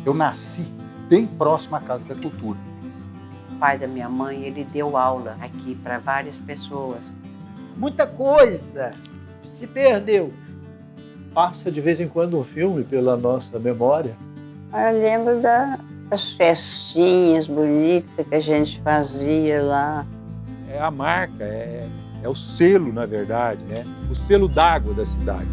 Eu nasci bem próximo à Casa da Cultura. O pai da minha mãe, ele deu aula aqui para várias pessoas. Muita coisa se perdeu. Passa de vez em quando um filme pela nossa memória. Eu lembro das festinhas bonitas que a gente fazia lá. É a marca, é o selo, na verdade, né? O selo d'água da cidade.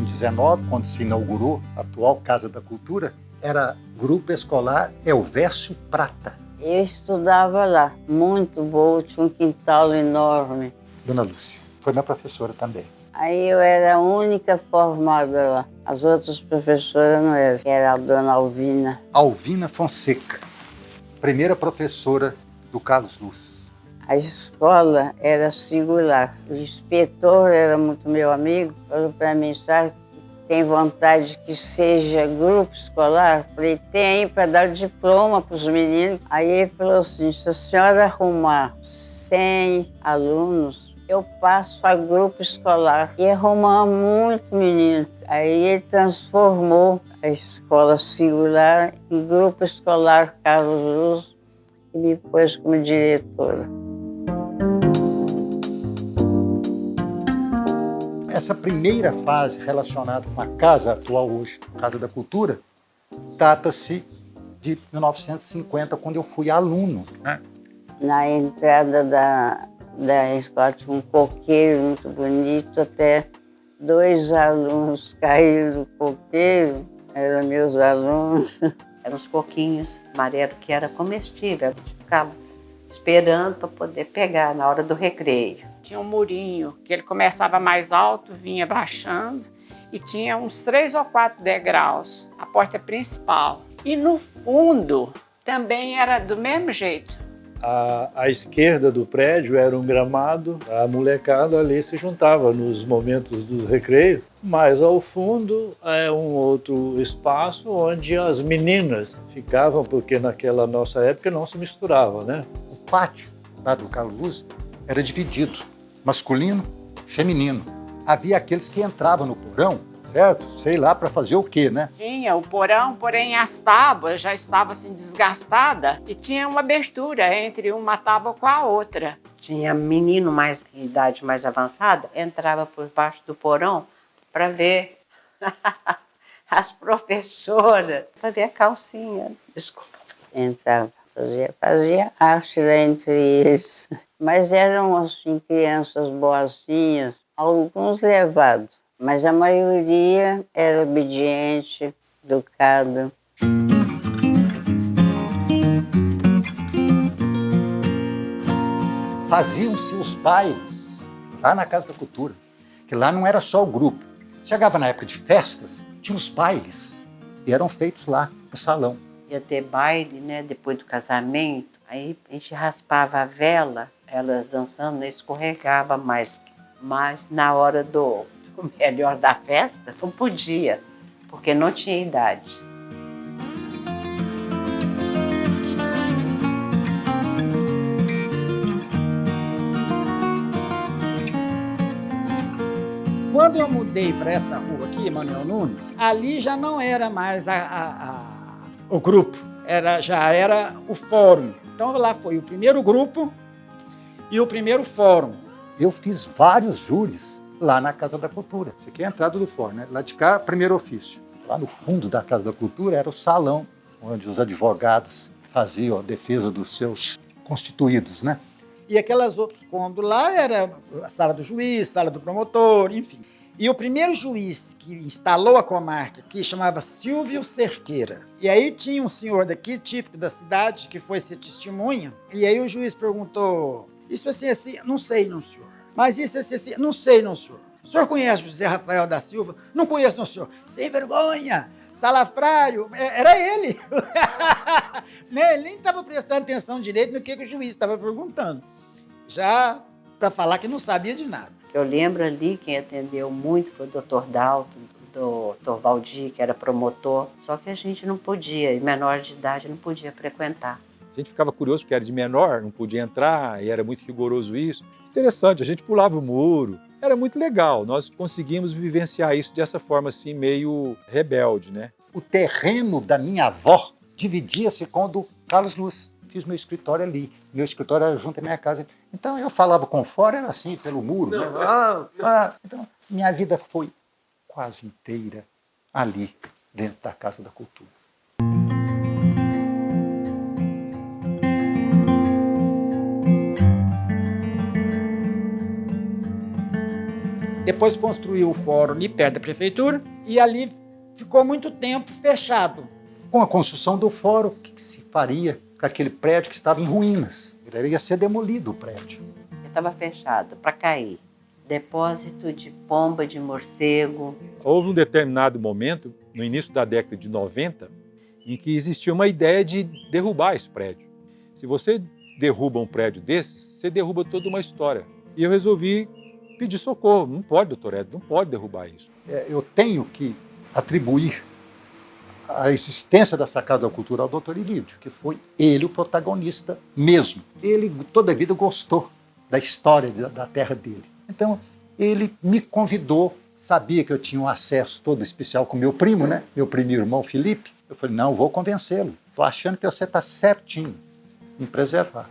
Em 19, quando se inaugurou a atual Casa da Cultura, era Grupo Escolar Elvésio Prata. Eu estudava lá, muito boa, tinha um quintal enorme. Dona Lúcia foi minha professora também. Aí eu era a única formada lá. As outras professoras não eram, que era a dona Alvina. Alvina Fonseca, primeira professora do Carlos Luz. A escola era singular. O inspetor era muito meu amigo, falou para mim, sabe, tem vontade que seja grupo escolar? Falei, tem para dar diploma para os meninos. Aí ele falou assim, se a senhora arrumar 100 alunos, eu passo a grupo escolar. E arrumar muito menino. Aí ele transformou a escola singular em grupo escolar Carlos Luz e me pôs como diretora. Essa primeira fase relacionada com a casa atual hoje, Casa da Cultura, data-se de 1950, quando eu fui aluno, né? Na entrada da escola tinha um coqueiro muito bonito, até 2 alunos caíram do coqueiro, eram meus alunos. Eram os coquinhos amarelos que era comestível. A gente ficava esperando para poder pegar na hora do recreio. Tinha um murinho, que ele começava mais alto, vinha baixando, e tinha uns 3 ou 4 degraus, a porta principal. E no fundo também era do mesmo jeito. À esquerda do prédio era um gramado, a molecada ali se juntava nos momentos do recreio, mas ao fundo é um outro espaço onde as meninas ficavam, porque naquela nossa época não se misturava, né? O pátio lá do Carlos Luz era dividido, masculino e feminino. Havia aqueles que entravam no porão, certo? Sei lá, para fazer o quê, né? Tinha o porão, porém as tábuas já estavam assim desgastadas e tinha uma abertura entre uma tábua com a outra. Tinha menino mais de idade mais avançada, entrava por baixo do porão para ver as professoras, para ver a calcinha. Desculpa. Entrava, fazia arte lá entre eles. Mas eram, assim, crianças boazinhas, alguns levados, mas a maioria era obediente, educada. Faziam-se os bailes lá na Casa da Cultura, que lá não era só o grupo. Chegava na época de festas, tinha os bailes, e eram feitos lá no salão. Ia ter baile, né, depois do casamento, aí a gente raspava a vela, elas dançando, escorregava mais. Mas na hora do melhor da festa, não podia, porque não tinha idade. Quando eu mudei para essa rua aqui, Manuel Nunes, ali já não era mais o grupo, já era o fórum. Então lá foi o primeiro grupo e o primeiro fórum. Eu fiz vários júris lá na Casa da Cultura. Isso aqui é a entrada do fórum, né? Lá de cá, primeiro ofício. Lá no fundo da Casa da Cultura era o salão, onde os advogados faziam a defesa dos seus constituídos, né? E aquelas outros cômodos lá era a sala do juiz, sala do promotor, enfim. E o primeiro juiz que instalou a comarca aqui chamava Silvio Cerqueira. E aí tinha um senhor daqui, típico da cidade, que foi ser testemunha. E aí o juiz perguntou, isso assim, não sei, não, senhor. Mas isso assim, não sei, não, senhor. O senhor conhece José Rafael da Silva? Não conheço, não, senhor. Sem vergonha, salafrário, era ele. Ele nem estava prestando atenção direito no que o juiz estava perguntando. Já para falar que não sabia de nada. Eu lembro ali, quem atendeu muito foi o Dr. Dalton, o Dr. Valdir, que era promotor. Só que a gente não podia, e menor de idade não podia frequentar. gente ficava curioso porque era de menor, não podia entrar e era muito rigoroso isso. Interessante, a gente pulava o muro, era muito legal. Nós conseguimos vivenciar isso dessa forma assim, meio rebelde, né? O terreno da minha avó dividia-se com o do Carlos Luz. Fiz meu escritório ali. Meu escritório era junto à minha casa. Então eu falava com fora, era assim, pelo muro. Né? Então minha vida foi quase inteira ali, dentro da Casa da Cultura. Depois construiu o fórum ali perto da prefeitura e ali ficou muito tempo fechado. Com a construção do fórum, o que se faria com aquele prédio que estava em ruínas? Deveria ser demolido o prédio. Estava fechado para cair. Depósito de pomba de morcego. Houve um determinado momento, no início da década de 90, em que existia uma ideia de derrubar esse prédio. Se você derruba um prédio desses, você derruba toda uma história. E eu resolvi pedir socorro. Não pode, doutor Edson, não pode derrubar isso. Eu tenho que atribuir a existência dessa Casa da Cultura ao doutor Ilídio, que foi ele o protagonista mesmo. Ele toda a vida gostou da história da terra dele. Então, ele me convidou, sabia que eu tinha um acesso todo especial com meu primo, né? Meu primo irmão Felipe. Eu falei, não, vou convencê-lo. Estou achando que você está certinho em preservar.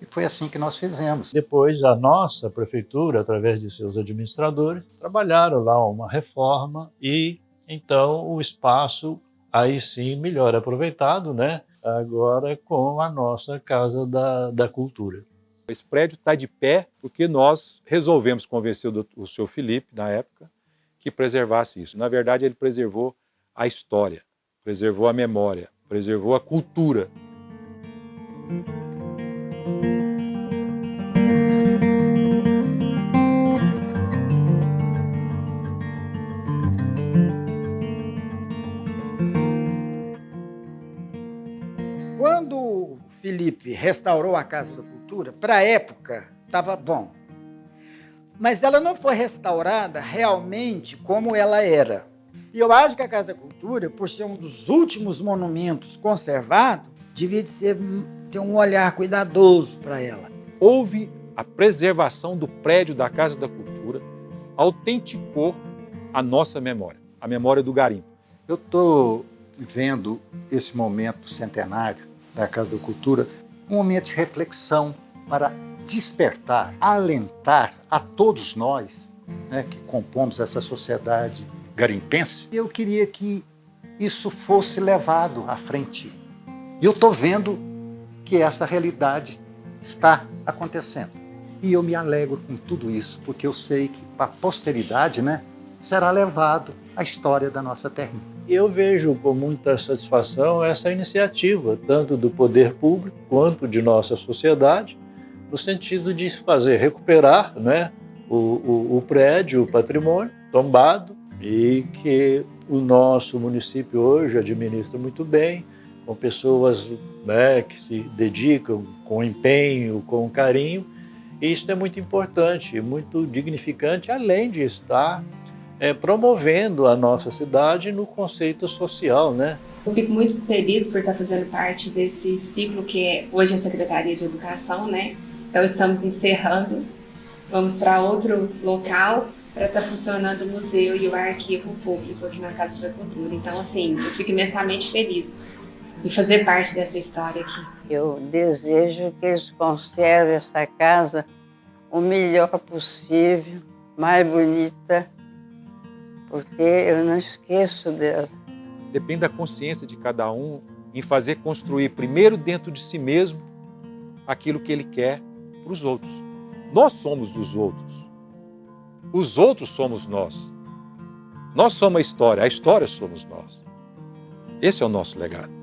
E foi assim que nós fizemos. Depois, a nossa prefeitura, através de seus administradores, trabalharam lá uma reforma e, então, o espaço, aí sim, melhor aproveitado, né? Agora com a nossa Casa da Cultura. Esse prédio está de pé porque nós resolvemos convencer o senhor Felipe, na época, que preservasse isso. Na verdade, ele preservou a história, preservou a memória, preservou a cultura. Quando o Felipe restaurou a Casa da Cultura, para a época, estava bom. Mas ela não foi restaurada realmente como ela era. E eu acho que a Casa da Cultura, por ser um dos últimos monumentos conservados, devia ter um olhar cuidadoso para ela. Houve a preservação do prédio da Casa da Cultura, autenticou a nossa memória, a memória do garimpo. Eu estou vendo esse momento centenário da Casa da Cultura, um momento de reflexão para despertar, alentar a todos nós, né, que compomos essa sociedade garimpense. Eu queria que isso fosse levado à frente. E eu estou vendo que essa realidade está acontecendo. E eu me alegro com tudo isso, porque eu sei que para a posteridade, né, será levado a história da nossa terrinha. Eu vejo com muita satisfação essa iniciativa, tanto do poder público quanto de nossa sociedade, no sentido de fazer recuperar, né, o prédio, o patrimônio tombado, e que o nosso município hoje administra muito bem, com pessoas, né, que se dedicam com empenho, com carinho. E isso é muito importante, muito dignificante, além de estar promovendo a nossa cidade no conceito social, né? Eu fico muito feliz por estar fazendo parte desse ciclo que é hoje a Secretaria de Educação, né? Então estamos encerrando, vamos para outro local para estar funcionando o museu e o arquivo público aqui na Casa da Cultura. Então, assim, eu fico imensamente feliz de fazer parte dessa história aqui. Eu desejo que eles conservem essa casa o melhor possível, mais bonita, porque eu não esqueço dela. Depende da consciência de cada um em fazer construir primeiro dentro de si mesmo aquilo que ele quer para os outros. Nós somos os outros somos nós. Nós somos a história somos nós. Esse é o nosso legado.